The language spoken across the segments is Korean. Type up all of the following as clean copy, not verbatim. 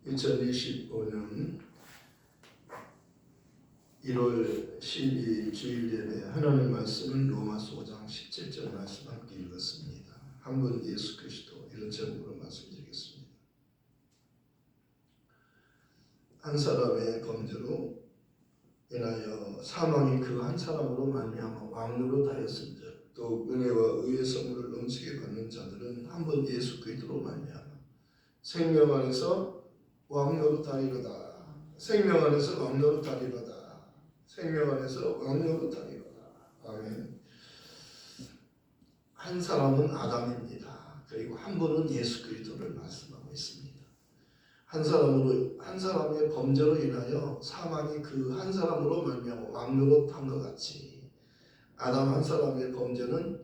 2025년 1월 12일 주일 예배 하나님 말씀은 로마서 5장 17절 말씀 함께 읽었습니다. 한 분 예수 그리스도 이런 제목으로 말씀드리겠습니다. 한 사람의 범죄로 인하여 사망이 그 한 사람으로 말미암아 왕노릇 하였은즉 또 은혜와 의의 선물을 넘치게 받는 자들은 한 분 예수 그리스도로 말미암아 생명 안에서 왕노릇하리로다. 생명 안에서 왕노릇하리로다. 생명 안에서 왕노릇하리로다. 아멘. 한 사람은 아담입니다. 그리고 한 분은 예수 그리스도를 말씀하고 있습니다. 한 사람의 범죄로 인하여 사망이 그 한 사람으로 말미암아 왕노릇한 것 같이 아담 한 사람의 범죄는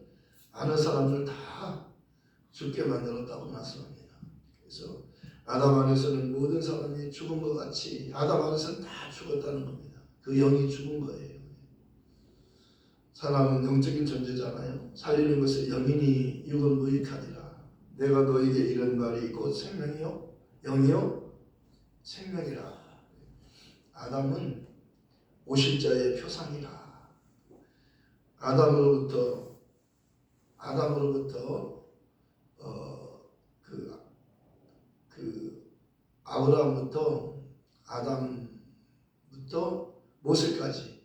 많은 사람들 다 죽게 만들었다고 말씀합니다. 그래서 아담 안에서는 모든 사람이 죽은 것 같이 아담 안에서는 다 죽었다는 겁니다. 그 영이 죽은 거예요. 사람은 영적인 존재잖아요. 살리는 것에 영이니 육은 무익하니라. 내가 너에게 이런 말이 곧 생명이요 영이요 생명이라. 아담은 오실 자의 표상이라. 아담으로부터 아브라함부터 모세까지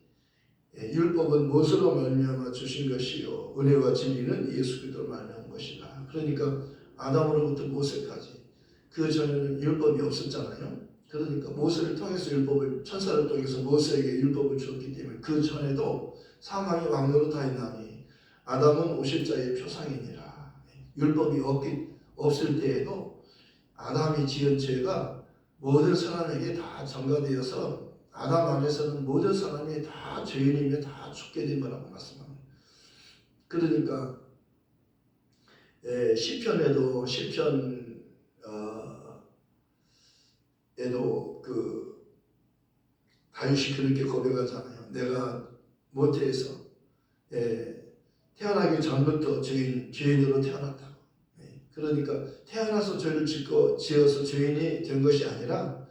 율법은 모세로 말미암아 주신 것이요 은혜와 진리는 예수 그리스도로 말미암은 것이라. 그러니까 아담으로부터 모세까지 그 전에는 율법이 없었잖아요. 그러니까 모세를 통해서 천사를 통해서 모세에게 율법을 주었기 때문에 그 전에도 사망이 왕노릇하였나니 아담은 오실 자의 표상이니라. 율법이 없을 때에도 아담이 지은 죄가 모든 사람에게 다 전가되어서 아담 안에서는 모든 사람이 다 죄인이며 다 죽게 된 거라고 말씀합니다. 그러니까 시편에도 그 다윗이 그렇게 고백하잖아요. 내가 모태에서 태어나기 전부터 죄인으로 태어났다고. 그러니까 태어나서 죄를 지어서 죄인이 된 것이 아니라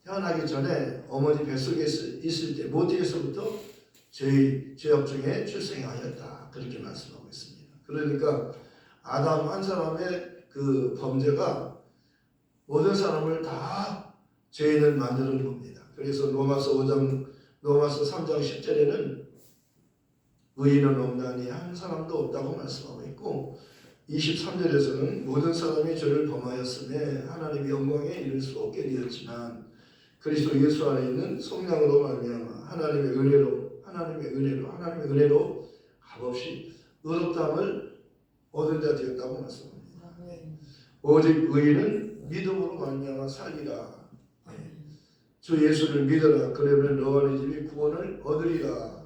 태어나기 전에 어머니 뱃속에 있을 때 모태에서부터 죄악 중에 출생하였다. 그렇게 말씀하고 있습니다. 그러니까 아담 한 사람의 그 범죄가 모든 사람을 다 죄인을 만드는 겁니다. 그래서 로마서 3장 10절에는 의인은 없나니 한 사람도 없다고 말씀하고 있고 23절에서는 모든 사람이 죄를 범하였음에 하나님의 영광에 이를 수 없게 되었지만 그리스도 예수 안에 있는 성령으로 말미암아 하나님의 은혜로 값없이 의롭다함을 얻은 자 되었다고 말씀합니다. 오직 의인은 믿음으로 말미암아 살리라. 주 예수를 믿어라. 그러면 너 안의 집이 구원을 얻으리라.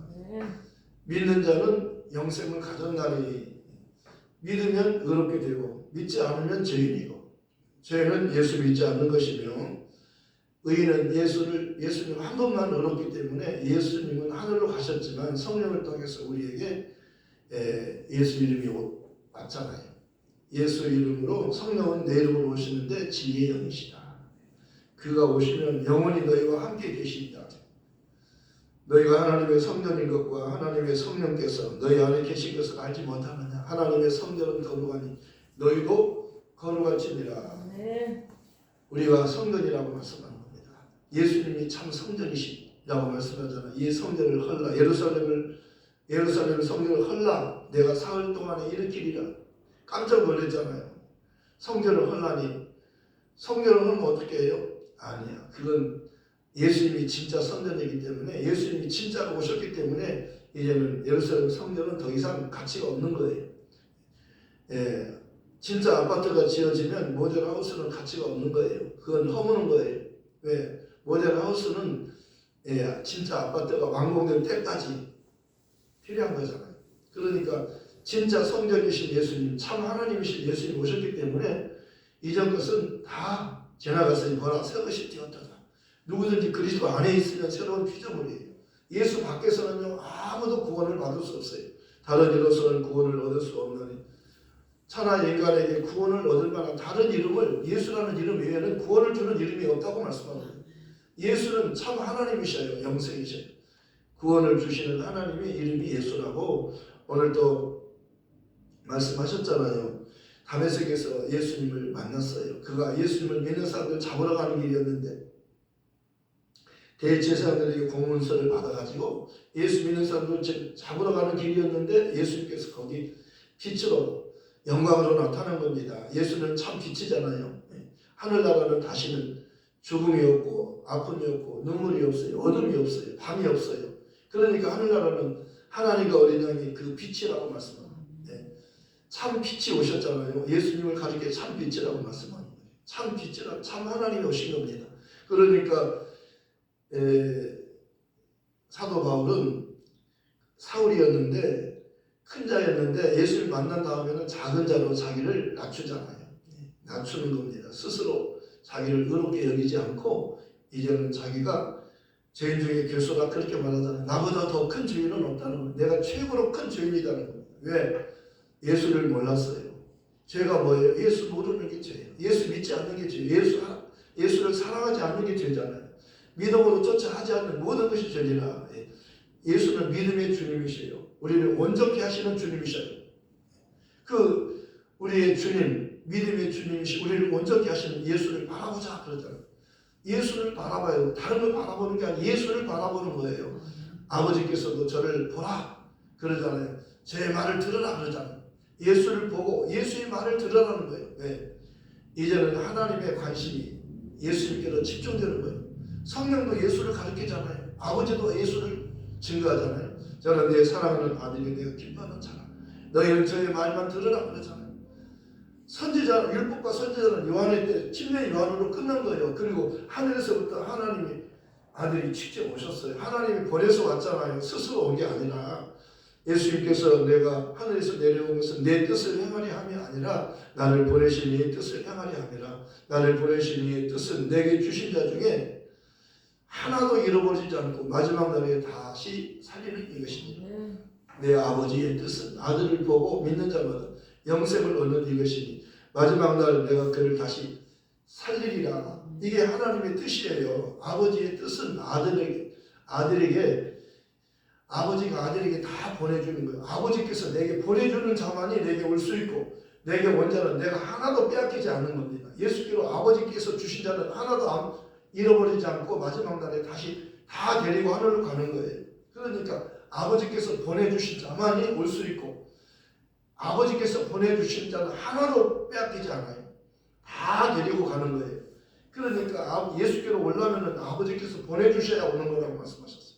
믿는 자는 영생을 가졌나니 믿으면 의롭게 되고 믿지 않으면 죄인이고 죄는 예수 믿지 않는 것이며 의인은 예수님 한 번만 의롭기 때문에 예수님은 하늘로 가셨지만 성령을 통해서 우리에게 예수 이름이 왔잖아요. 예수 이름으로 성령은 내 이름으로 오시는데 진리의 영이시다. 그가 오시면 영원히 너희와 함께 계신다. 너희가 하나님의 성전인 것과 하나님의 성령께서 너희 안에 계신 것을 알지 못하느냐. 하나님의 성전은 거룩하니 너희도 거룩할지니라. 우리가 성전이라고 말씀하는 겁니다. 예수님이 참 성전이시라고 말씀하잖아요. 이 성전을 헐라 예루살렘 성전을 헐라 내가 사흘 동안에 일으키리라. 깜짝 놀랐잖아요. 성전을 헐라니 성전을 헐면 어떻게 해요? 아니야. 그건 예수님이 진짜 성전이기 때문에 예수님이 진짜로 오셨기 때문에 이제는 예루살렘 성전은 더 이상 가치가 없는 거예요. 진짜 아파트가 지어지면 모델하우스는 가치가 없는 거예요. 그건 허무는 거예요. 왜? 모델하우스는 진짜 아파트가 완공될 때까지 필요한 거잖아요. 그러니까 진짜 성전이신 예수님, 참 하나님이신 예수님 오셨기 때문에 이전 것은 다 지나갔으니 뭐라 새 것이 되었다. 누구든지 그리스도 안에 있으면 새로운 피조물이에요. 예수 밖에서는요 아무도 구원을 받을 수 없어요. 다른 이로서는 구원을 얻을 수 없느니 천하 인간에게 구원을 얻을 만한 다른 이름을 예수라는 이름 외에는 구원을 주는 이름이 없다고 말씀합니다. 예수는 참 하나님이셔요. 영생이셔요. 구원을 주시는 하나님의 이름이 예수라고 오늘 또 말씀하셨잖아요. 다메섹에서 예수님을 만났어요. 그가 예수님을 믿는 사람들 잡으러 가는 길이었는데 대제사장들에게 공문서를 받아가지고 예수 믿는 사람들 잡으러 가는 길이었는데 예수님께서 거기 빛으로 영광으로 나타난 겁니다. 예수는 참 빛이잖아요. 하늘나라는 다시는 죽음이 없고 아픔이 없고 눈물이 없어요. 어둠이 없어요. 밤이 없어요. 그러니까 하늘나라는 하나님과 어린 양이 그 빛이라고 말씀합니다. 참 빛이 오셨잖아요. 예수님을 가리켜 참 빛이라고 말씀하는 거예요. 참 빛이라 참 하나님이 오신 겁니다. 그러니까 사도 바울은 사울이었는데 큰 자였는데 예수를 만난 다음에는 작은 자로 자기를 낮추잖아요. 낮추는 겁니다. 스스로 자기를 의롭게 여기지 않고 이제는 자기가 죄인 중에 교수가 그렇게 말하잖아요. 나보다 더 큰 죄인은 없다는 거예요. 내가 최고로 큰 죄인이라는 거예요. 왜? 예수를 몰랐어요. 죄가 뭐예요? 예수 모르는 게 죄예요. 예수 믿지 않는 게 죄예요. 예수를 사랑하지 않는 게 죄잖아요. 믿음으로 쫓아 하지 않는 모든 것이 죄니라. 예수는 믿음의 주님이세요. 우리를 온전케 하시는 주님이셔요. 그 우리의 주님, 믿음의 주님이시 우리를 온전케 하시는 예수를 바라보자 그러잖아요. 예수를 바라봐요. 다른 걸 바라보는 게 아니라 예수를 바라보는 거예요. 아버지께서도 저를 보라 그러잖아요. 제 말을 들으라 그러잖아요. 예수를 보고 예수의 말을 들으라는 거예요. 왜? 이제는 하나님의 관심이 예수님께로 집중되는 거예요. 성령도 예수를 가르치잖아요. 아버지도 예수를 증거하잖아요. 저는 내 사랑하는 아들이 내가 기뻐하는 자라. 너희는 저의 말만 들으라 그러잖아요. 선지자, 율법과 선지자는 요한의 때 침례 요한으로 끝난 거예요. 그리고 하늘에서부터 하나님이 아들이 직접 오셨어요. 하나님이 보내서 왔잖아요. 스스로 온 게 아니라 예수님께서 내가 하늘에서 내려온 것은 내 뜻을 행하리 함이 아니라 나를 보내신 이의 뜻을 행하리 함이라. 나를 보내신 이의 뜻은 내게 주신 자 중에 하나도 잃어버리지 않고 마지막 날에 다시 살리는 이것입니다. 내 아버지의 뜻은 아들을 보고 믿는 자마다 영생을 얻는 이것이니 마지막 날 내가 그를 다시 살리리라. 이게 하나님의 뜻이에요. 아버지의 뜻은 아들에게 아버지가 아들에게 다 보내주는 거예요. 아버지께서 내게 보내주는 자만이 내게 올 수 있고 내게 온 자는 내가 하나도 빼앗기지 않는 겁니다. 예수께로 아버지께서 주신 자는 하나도 잃어버리지 않고 마지막 날에 다시 다 데리고 하늘로 가는 거예요. 그러니까 아버지께서 보내주신 자만이 올 수 있고 아버지께서 보내주신 자는 하나도 빼앗기지 않아요. 다 데리고 가는 거예요. 그러니까 예수께로 오려면 아버지께서 보내주셔야 오는 거라고 말씀하셨어요.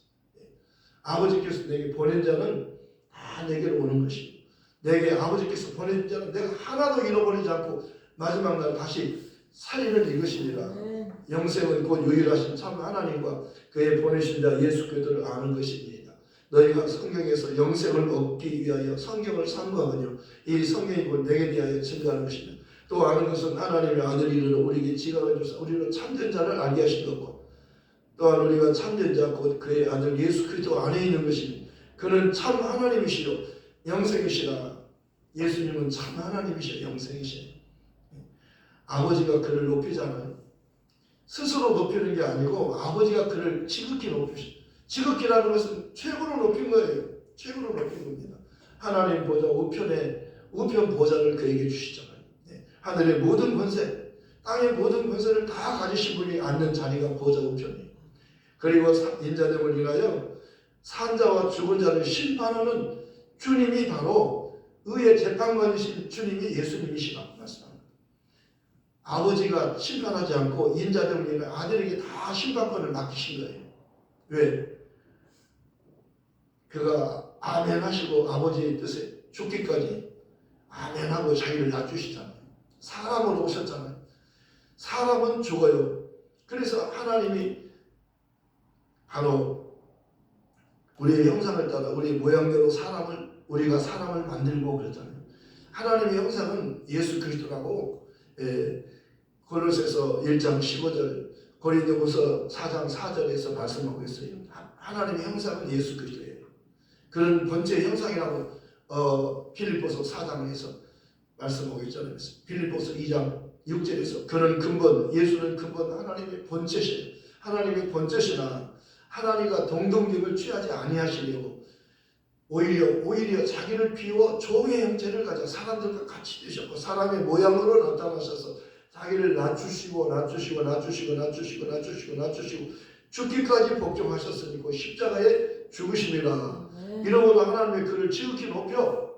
아버지께서 내게 보낸 자는 다 내게로 오는 것이고 내게 아버지께서 보낸 자는 내가 하나도 잃어버리지 않고 마지막 날 다시 살리는 이것이니라. 영생은 곧 유일하신 참 하나님과 그의 보내신 자 예수 그리스도를 아는 것입니다. 너희가 성경에서 영생을 얻기 위하여 성경을 상고하거니와 이 성경이 곧 내게 대하여 증거하는 것이며 또 아는 것은 하나님의 아들이 이르러 우리에게 지각을 주사 우리로 참된 자를 알게 하신 것고 또한 우리가 참된 자 곧 그의 아들 예수 그리스도 안에 있는 것이니 그는 참 하나님이시요 영생이시라. 예수님은 참 하나님이시요 영생이시요. 아버지가 그를 높이잖아요. 스스로 높이는 게 아니고 아버지가 그를 지극히 높이시죠. 지극히라는 것은 최고로 높인 거예요. 최고로 높인 겁니다. 하나님 보좌 우편 보좌를 그에게 주시잖아요. 하늘의 모든 권세, 땅의 모든 권세를 다 가지신 분이 앉는 자리가 보좌 우편이에요. 그리고 인자됨을 인하여 산자와 죽은 자를 심판하는 주님이 바로 의의 재판관이신 주님이 예수님이시라 말씀합니다. 아버지가 심판하지 않고 인자됨을 인하여 아들에게 다 심판권을 맡기신 거예요. 왜? 그가 아멘 하시고 아버지의 뜻에 죽기까지 아멘 하고 자기를 낮추시잖아요. 사람으로 오셨잖아요. 사람은 죽어요. 그래서 하나님이 바로 우리의 형상을 따라 우리의 모양대로 우리가 사람을 만들고 그랬잖아요. 하나님의 형상은 예수 그리스도라고 고린도서 1장 15절 고린도서 4장 4절에서 말씀하고 있어요. 하나님의 형상은 예수 그리스도예요. 그런 번째 형상이라고 필립보서 4장에서 말씀하고 있잖아요. 빌립보서 2장 6절에서 그는 근본, 예수는 근본 하나님의 본체시요 하나님의 본체시나 하나님과 동등됨을 취하지 아니하시려고 오히려 자기를 비워 종의 형체를 가져 사람들과 같이 되셨고 사람의 모양으로 나타나셔서 자기를 낮추시고 죽기까지 복종하셨으니 그 십자가에 죽으심이라. 이러므로 하나님의 그를 지극히 높여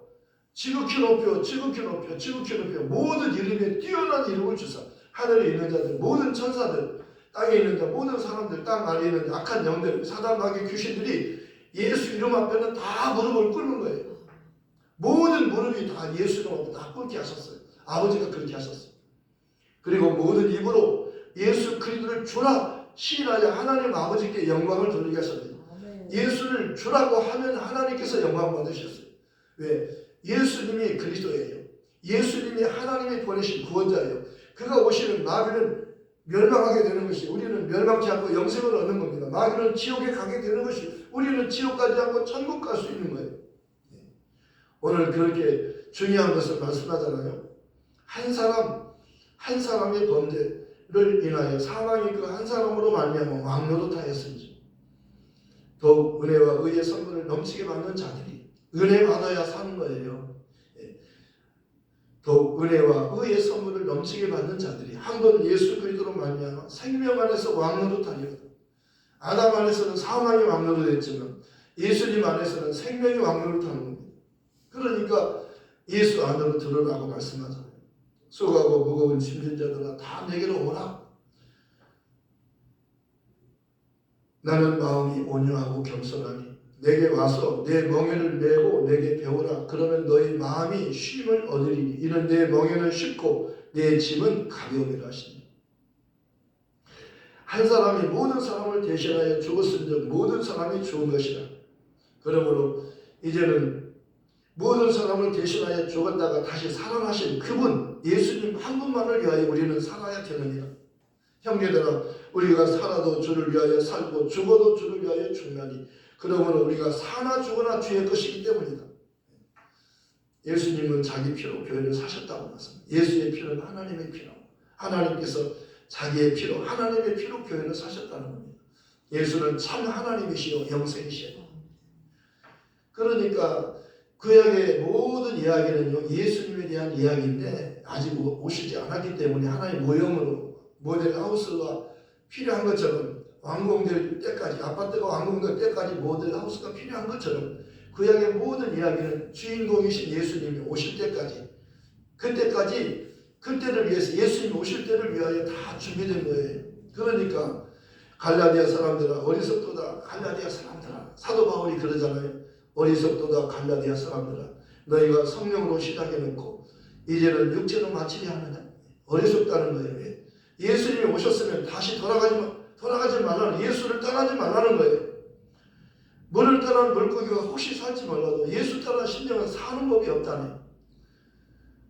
모든 이름에 뛰어난 이름을 주사 하늘에 있는 자들 모든 천사들 땅에 있는 자 모든 사람들 땅 아래에 있는 악한 영들 사단 마귀 귀신들이 예수 이름 앞에는 다 무릎을 꿇는 거예요. 모든 무릎이 다 예수 이름 앞에 다 꿇게 하셨어요. 아버지가 그렇게 하셨어요. 그리고 모든 입으로 예수 그리스도를 주라 시인하여 하나님 아버지께 영광을 돌리게 하셨네요. 예수를 주라고 하면 하나님께서 영광 받으셨어요. 왜? 예수님이 그리스도예요. 예수님이 하나님이 보내신 구원자예요. 그가 오시는 마귀는 멸망하게 되는 것이 우리는 멸망치 않고 영생을 얻는 겁니다. 마귀는 지옥에 가게 되는 것이 우리는 지옥 가지 않고 천국 갈 수 있는 거예요. 오늘 그렇게 중요한 것을 말씀하잖아요. 한 사람의 범죄를 인하여 사망이 그 한 사람으로 말미암아 왕노릇하였은지 더욱 은혜와 의의 선물을 넘치게 받는 자들이 은혜 받아야 사는 거예요. 더욱 은혜와 의의 선물을 넘치게 받는 자들이 한 번 예수 그리스도로 말미암아 생명 안에서 왕노릇하리로다. 아담 안에서는 사망이 왕노릇했지만 예수님 안에서는 생명이 왕노릇하는 겁니다. 그러니까 예수 안으로 들어라고 말씀하잖아요. 수고하고 무거운 짐진 자들아 다 내게로 오라. 나는 마음이 온유하고 겸손하니 내게 와서 내 멍에를 메고 내게 배우라. 그러면 너희 마음이 쉼을 얻으리니 이는 내 멍에는 쉽고 내 짐은 가벼움이라 하시니. 한 사람이 모든 사람을 대신하여 죽었은즉 모든 사람이 죽은 것이라. 그러므로 이제는 모든 사람을 대신하여 죽었다가 다시 살아나신 그분 예수님 한 분만을 위하여 우리는 살아야 되느니라. 형제들아 우리가 살아도 주를 위하여 살고 죽어도 주를 위하여 죽나니 그러므로 우리가 사나 죽으나 주의 것이기 때문이다. 예수님은 자기 피로 교회를 사셨다고 말씀합니다. 예수의 피는 하나님의 피로 하나님께서 자기의 피로 하나님의 피로 교회를 사셨다는 겁니다. 예수는 참 하나님이시요 영생이시요. 그러니까 구약의 모든 이야기는요 예수님에 대한 이야기인데 아직 오시지 않았기 때문에 하나의 모형으로 모델 하우스가 필요한 것처럼 완공될 때까지 아파트가 완공될 때까지 모델 하우스가 필요한 것처럼 구약의 모든 이야기는 주인공이신 예수님이 오실 때까지 그때를 위해서 예수님이 오실 때를 위하여 다 준비된 거예요. 그러니까 갈라디아 사람들아 어리석도다 갈라디아 사람들아 사도 바울이 그러잖아요. 어리석도다 갈라디아 사람들아 너희가 성령으로 시작해놓고 이제는 육체로 마치려 하느냐. 어리석다는 거예요. 예수님이 오셨으면 다시 돌아가지 말라는 예수를 떠나지 말라는 거예요. 물을 떠난 물고기가 혹시 살지 몰라도 예수 떠난 심령은 사는 법이 없다네.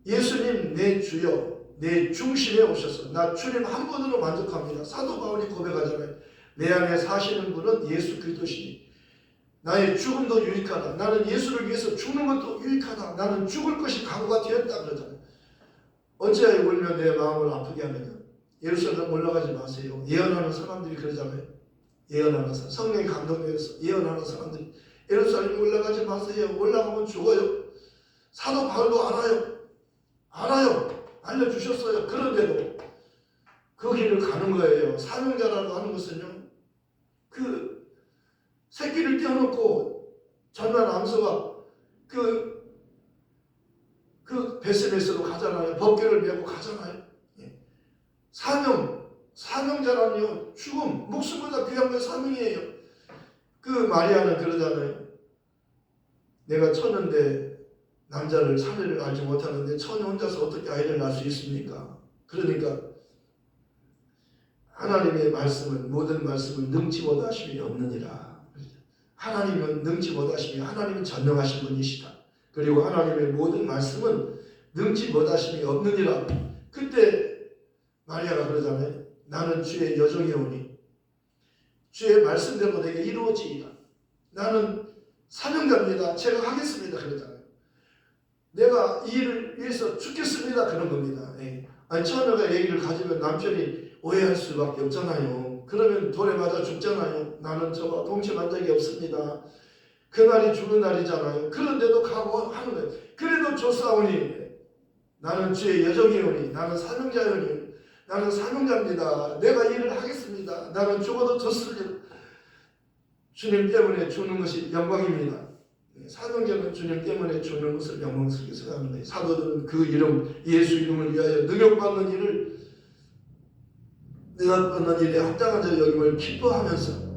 예수님 내 주여 내 중심에 오셔서 나 주님 한 분으로 만족합니다. 사도 바울이 고백하잖아요. 내 안에 사시는 분은 예수 그리스도시니 나의 죽음도 유익하다. 나는 예수를 위해서 죽는 것도 유익하다. 나는 죽을 것이 각오가 되었다 그러잖아요. 어찌하여 울며 내 마음을 아프게 하느냐. 예루살렘 올라가지 마세요. 예언하는 사람들이 그러잖아요. 예언하는 사람, 성령이 감동되어서 예언하는 사람들이 예루살렘 올라가지 마세요. 올라가면 죽어요. 사도 바울도 알아요. 알려주셨어요. 그런데도 그 길을 가는 거예요. 사명자라고 하는 것은요. 그 새끼를 떼어놓고 전날 암소가 그 베스베스로 가잖아요. 법궤를 메고 가잖아요. 사명자라니요. 죽음, 목숨보다 귀한 게 사명이에요. 그 마리아는 그러잖아요. 내가 처녀인데 남자를 사례를 알지 못하는데 처녀 혼자서 어떻게 아이를 낳을 수 있습니까? 그러니까 하나님의 말씀은 모든 말씀은 능치 못하심이 없느니라. 하나님은 능치 못하심이 하나님은 전능하신 분이시다. 그리고 하나님의 모든 말씀은 능치 못하심이 없느니라. 그때 마리아가 그러잖아요. 나는 주의 여종이 오니 주의 말씀대로 내게 이루어지이다. 나는 사명자입니다. 제가 하겠습니다. 그러잖아요. 내가 이 일을 위해서 죽겠습니다. 그런 겁니다. 예. 아니 처녀가 얘기를 가지면 남편이 오해할 수밖에 없잖아요. 그러면 돌에 맞아 죽잖아요. 나는 저와 동침한 적이 없습니다. 그날이 죽은 날이잖아요. 그런데도 각오하는 거예요. 그래도 조사오니 나는 주의 여종이오니 나는 사명자이오니 나는 사명자입니다. 내가 일을 하겠습니다. 나는 죽어도 좋습니다. 주님 때문에 죽는 것이 영광입니다. 사명자는 주님 때문에 죽는 것을 영광스럽게 생각하는 거예요. 사도들은 그 이름 예수 이름을 위하여 능욕받는 일을 능욕받는 일에 합당한 자 여김을 기뻐하면서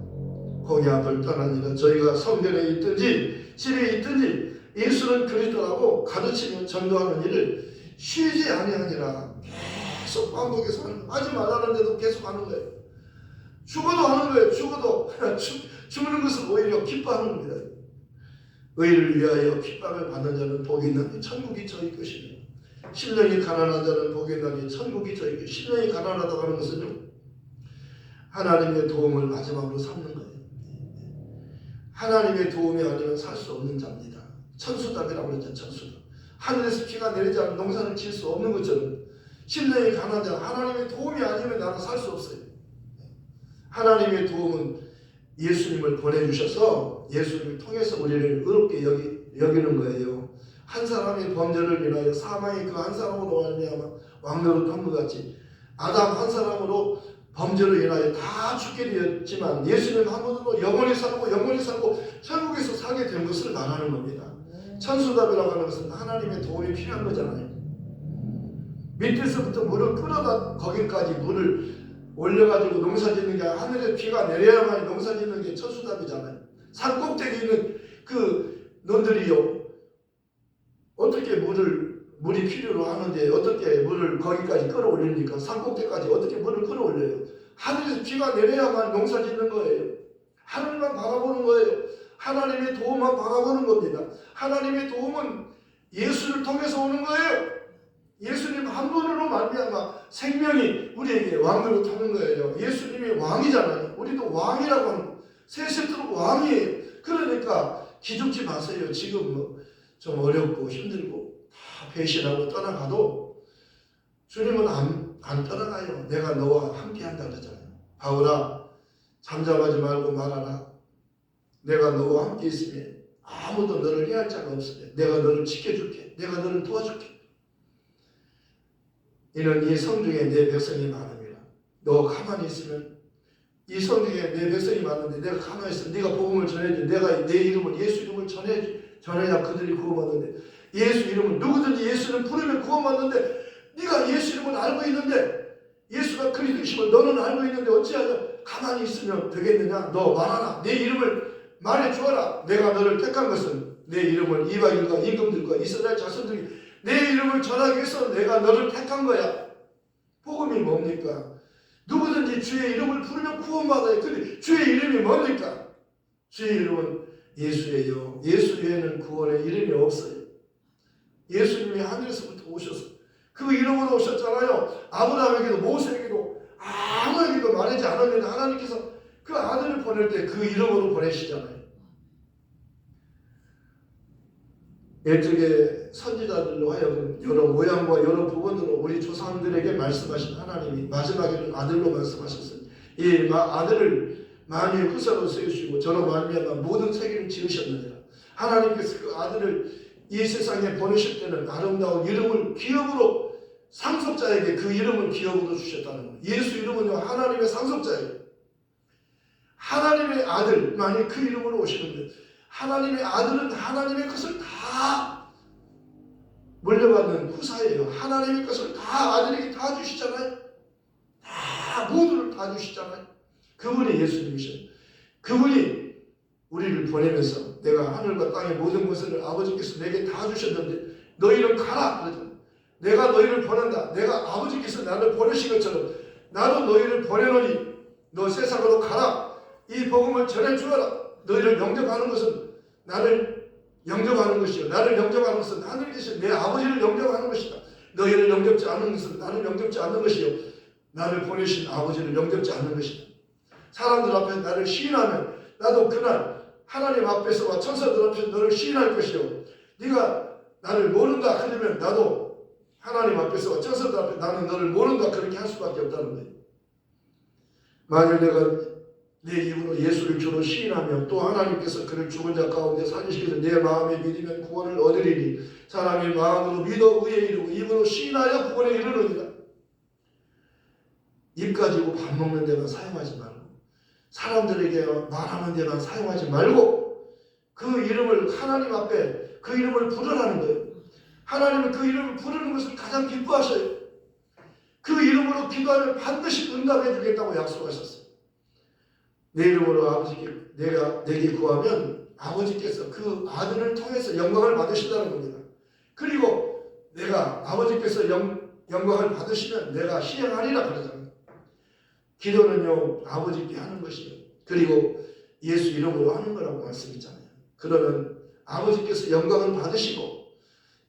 거기 앞을 떠나니라. 저희가 성전에 있든지 집에 있든지 예수는 그리스도라고 가르치며 전도하는 일을 쉬지 아니하니라. 계속 반복해서 하는 거예요. 하지 말라는데도 계속 하는 거예요. 죽어도 하는 거예요. 죽어도 죽는 것을 오히려 기뻐하는 겁니다. 의를 위하여 핍박을 받는 자는 복이 있나니 천국이 저희 것이며 심령이 가난한 자는 복이 있나니 천국이 저희 것이며 심령이 가난하다고 하는 것은요 하나님의 도움을 마지막으로 삼는 거예요. 하나님의 도움이 아니면 살 수 없는 자입니다. 천수답이라고 그랬죠. 천수답. 하늘에서 비가 내리지 않으면 농사를 지을 수 없는 것처럼 심령이 가난한 자 하나님의 도움이 아니면 나는 살 수 없어요. 하나님의 도움은 예수님을 보내주셔서 예수님을 통해서 우리를 의롭게 여기는 거예요. 한 사람의 범죄를 인하여 사망이 그 한 사람으로 말미암아 왕노릇 한 것 같이 아담 한 사람으로 범죄로 인하여 다 죽게 되었지만 예수님 한 분으로 영원히 살고 천국에서 살게 된 것을 말하는 겁니다. 천수답이라고 하는 것은 하나님의 도움이 필요한 거잖아요. 밑에서부터 물을 끌어다 거기까지 물을 올려가지고 농사 짓는 게 하늘에 비가 내려야만 농사 짓는 게 천수답이잖아요. 산 꼭대기에 있는 그 놈들이요 어떻게 물이 필요로 하는데 어떻게 물을 거기까지 끌어올립니까? 산 꼭대기까지 어떻게 물을 끌어올려요? 하늘에서 비가 내려야만 농사 짓는 거예요. 하늘만 바라보는 거예요. 하나님의 도움만 바라보는 겁니다. 하나님의 도움은 예수를 통해서 오는 거예요. 예수님 한 분으로 말미암아 생명이 우리에게 왕으로 타는 거예요. 예수님이 왕이잖아요. 우리도 왕이라고 하는 거예요. 세세토록 왕이에요. 그러니까 기죽지 마세요. 지금 좀 어렵고 힘들고 다 배신하고 떠나가도 주님은 안 떠나가요. 내가 너와 함께 한다 그러잖아요. 바울아 잠잠하지 말고 말하라. 내가 너와 함께 있으면 아무도 너를 해할 자가 없으며 내가 너를 지켜줄게. 내가 너를 도와줄게. 이는 이 성중에 내 백성이 많음이라. 너 가만히 있으면 이 성중에 내 백성이 많은데 내가 가만히 있으면 네가 복음을 전해줘. 내가 내 이름을 예수 이름을 전해야 그들이 구원받는데 예수 이름을 누구든지 예수를 부르면 구원받는데 네가 예수 이름을 알고 있는데 예수가 그리스도심을 너는 알고 있는데 어찌하여 가만히 있으면 되겠느냐. 너 말하라. 내 이름을 말해주어라. 내가 너를 택한 것은 내 이름을 이방인과 임금들과 이스라엘 자손들이 내 이름을 전하기 위해서 내가 너를 택한 거야. 복음이 뭡니까? 누구든지 주의 이름을 부르면 구원받아요. 근데 주의 이름이 뭡니까? 주의 이름은 예수예요. 예수 외에는 구원의 이름이 없어요. 예수님이 하늘에서부터 오셔서 그 이름으로 오셨잖아요. 아브라함에게도 모세에게도 아무에게도 말하지 않았는데 하나님께서 그 아들을 보낼 때 그 이름으로 보내시잖아요. 옛적에 선지자들로 하여금 여러 모양과 여러 부분으로 우리 조상들에게 말씀하신 하나님이 마지막에는 아들로 말씀하셨어요. 이 아들을 만유의 후사로 세우시고 저로 말미암아 모든 세계를 지으셨느니라. 하나님께서 그 아들을 이 세상에 보내실 때는 아름다운 이름을 기업으로 상속자에게 그 이름을 기업으로 주셨다는 거예요. 예수 이름은요 하나님의 상속자예요. 하나님의 아들만이 그 이름으로 오시는 거예요. 하나님의 아들은 하나님의 것을 다 물려받는 후사예요. 하나님의 것을 다 아들에게 다 주시잖아요. 다 모두를 다 주시잖아요. 그분이 예수님이셔요. 그분이 우리를 보내면서 내가 하늘과 땅의 모든 것을 아버지께서 내게 다 주셨는데 너희는 가라 그러잖아요. 내가 너희를 보낸다. 내가 아버지께서 나를 보내신 것처럼 나도 너희를 보내노니 너 세상으로 가라. 이 복음을 전해주어라. 너희를 영접하는 것은 나를 영접하는 것이요. 나를 영접하는 것은 하늘에 계신 내 아버지를 영접하는 것이다. 너희를 영접지 않는 것은 나를 영접지 않는 것이요. 나를 보내신 아버지를 영접지 않는 것이다. 사람들 앞에 나를 시인하면 나도 그날 하나님 앞에서와 천사들 앞에서 너를 시인할 것이요. 네가 나를 모른다 그러면 나도 하나님 앞에서 저서들 앞에 나는 너를 모른다 그렇게 할 수밖에 없다는 거예요. 만일 내가 내 입으로 예수를 주로 시인하며 또 하나님께서 그를 죽은 자 가운데 살리시기를 내 마음에 믿으면 구원을 얻으리니 사람이 마음으로 믿어 의에 이르고 입으로 시인하여 구원에 이르느니라. 입 가지고 밥 먹는 데만 사용하지 말고 사람들에게 말하는 데만 사용하지 말고 그 이름을 하나님 앞에 그 이름을 부르라는 거예요. 하나님은 그 이름을 부르는 것을 가장 기뻐하셔요. 그 이름으로 기도하면 반드시 응답해 주겠다고 약속하셨어요. 내 이름으로 아버지께 내게 구하면 아버지께서 그 아들을 통해서 영광을 받으신다는 겁니다. 그리고 내가 아버지께서 영광을 받으시면 내가 시행하리라 그러잖아요. 기도는요 아버지께 하는 것이요. 그리고 예수 이름으로 하는 거라고 말씀했잖아요. 그러면 아버지께서 영광을 받으시고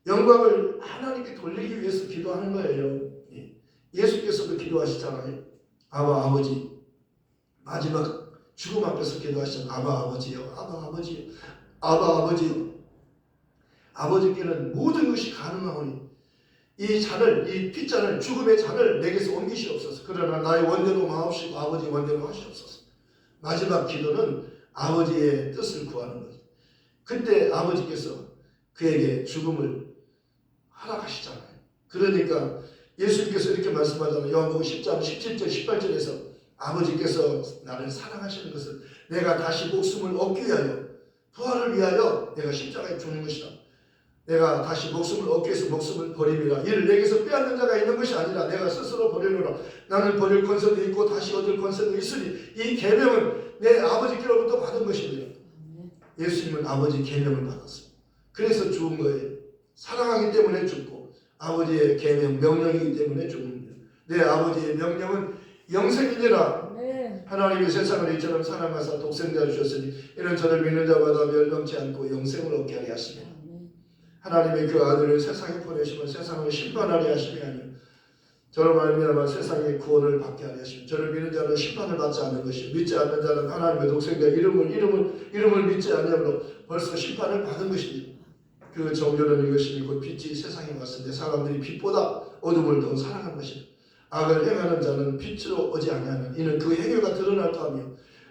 영광을 하나님께 돌리기 위해서 기도하는 거예요. 예수께서도 기도하시잖아요. 아버지 마지막 죽음 앞에서 기도하시잖아요. 아버지요. 아버지요. 아버지요. 아버지께는 모든 것이 가능하오니 이 잔을 이 핏잔을 죽음의 잔을 내게서 옮기시옵소서. 그러나 나의 원대로 마옵시고 아버지 원대로 하시옵소서. 마지막 기도는 아버지의 뜻을 구하는 거죠. 그때 아버지께서 그에게 죽음을 허락하시잖아요. 그러니까 예수님께서 이렇게 말씀하잖아요. 요한복음 10장 17절 18절에서 아버지께서 나를 사랑하시는 것은 내가 다시 목숨을 얻기 위하여 부활을 위하여 내가 십자가에 죽는 것이다. 내가 다시 목숨을 얻기 위해서 목숨을 버림이라. 이를 내게서 빼앗는 자가 있는 것이 아니라 내가 스스로 버리노라. 나는 버릴 권세도 있고 다시 얻을 권세도 있으니 이 계명은 내 아버지께로부터 받은 것입니다. 예수님은 아버지 계명을 받았어요. 그래서 죽은 거예요. 사랑하기 때문에 죽고 아버지의 계명 명령이기 때문에 죽는 거예요. 내 아버지의 명령은 영생이니라. 하나님이 세상을 이처럼 사랑하사 독생자를 주셨으니 이는 저를 믿는 자마다 멸망치 않고 영생을 얻게 하려 하시며 하나님의 그 아들을 세상에 보내시면 세상을 심판하려 하심이 아니요 저로 말미암아 세상의 구원을 받게 하려 하시며 저를 믿는 자는 심판을 받지 않는 것이요 믿지 않는 자는 하나님의 독생자 이름을 믿지 않으므로 벌써 심판을 받은 것입니다. 그 정죄는 이것이니 곧 빛이 세상에 왔을 때 사람들이 빛보다 어둠을 더 사랑한 것이다. 악을 행하는 자는 빛으로 오지 아니하는 이는 그 행위가 드러날 터하며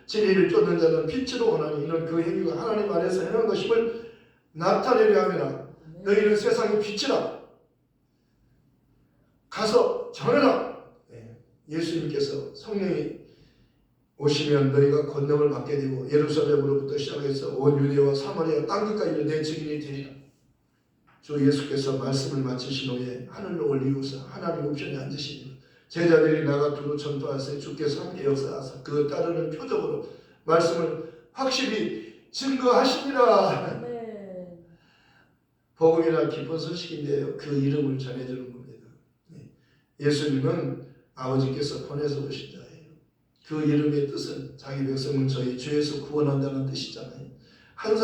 진리를 쫓는 자는 빛으로 오나니 이는 그 행위가 하나님 안에서 행한 것임을 나타내려 함이라. 너희는 세상의 빛이라. 가서 전해라. 예수님께서 성령이 오시면 너희가 권능을 받게 되고 예루살렘으로부터 시작해서 온 유대와 사마리아 땅끝까지 내 증인이 되리라. 주 예수께서 말씀을 마치신 후에 하늘로 올리우사 하나님 우편에 앉으시니 제자들이 나가 두루 전파하세 주께서 함께 역사하사 그 따르는 표적으로 말씀을 확실히 증거하시니라. 복음이라 기쁜 소식인데요. 그 이름을 전해주는 겁니다. 예수님은 아버지께서 보내서 오신 자예요. 그 이름의 뜻은 자기 백성은 저희 주에서 구원한다는 뜻이잖아요. 한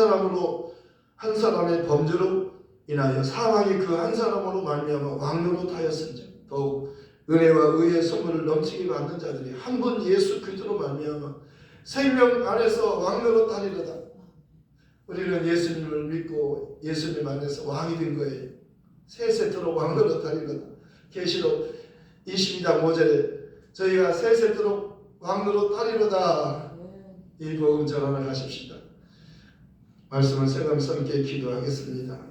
사람의 범죄로 인하여 사망이 그 한 사람으로 말미암아 왕노릇 하였은즉 더욱 은혜와 의의 선물을 넘치게 받는 자들이 한 분 예수 그리스도로 말미암아 생명 안에서 왕노릇 하리로다. 우리는 예수님을 믿고 예수님 안에서 왕이 된 거예요. 세세토록 왕노릇 하리로다. 계시록 22장 5절에 저희가 세세토록 왕노릇 하리로다. 이 복음 전하러 가십시다. 말씀을 새감스럽게 기도하겠습니다.